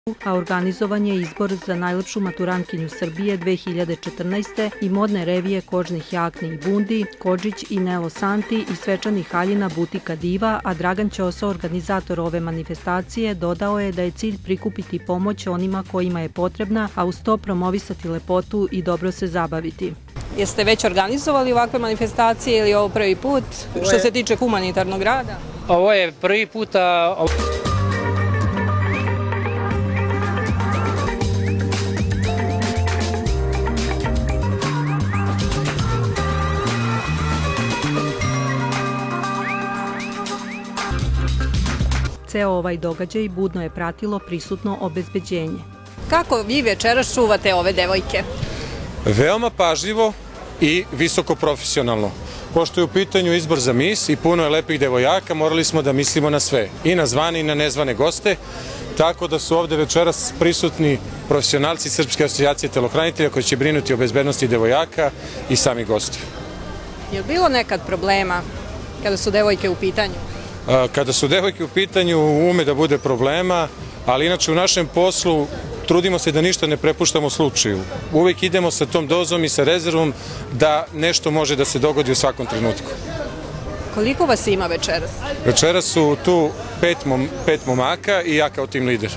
a organizovan je izbor za najlepšu maturantkinju Srbije 2014. i modne revije kožnih jakni i bundi, Kodžić i Nelo Santi i svečanih haljina butika Diva, a Dragan Ćoso, organizator ove manifestacije, dodao je da je cilj prikupiti pomoć onima kojima je potrebna, a uz to promovisati lepotu i dobro se zabaviti. Jeste već organizovali ovakve manifestacije ili je ovo prvi put što se tiče humanitarnog rada? Ovo je prvi put. Ceo ovaj događaj budno je pratilo prisutno obezbeđenje. Kako vi večeras čuvate ove devojke? Veoma pažljivo i visoko profesionalno. Pošto je u pitanju izbor za mis i puno je lepih devojaka, morali smo da mislimo na sve, i na zvane i na nezvane goste, tako da su ovde večeras prisutni profesionalci Srpske asocijacije telohranitelja koji će brinuti o bezbednosti devojaka i sami gosti. Je li bilo nekad problema kada su devojke u pitanju? Kada su devojke u pitanju ume da bude problema, ali inače u našem poslu trudimo se da ništa ne prepuštamo slučaju. Uvijek idemo sa tom dozom i sa rezervom da nešto može da se dogodi u svakom trenutku. Koliko vas ima večeras? Večeras su tu pet momaka i ja kao tim lider.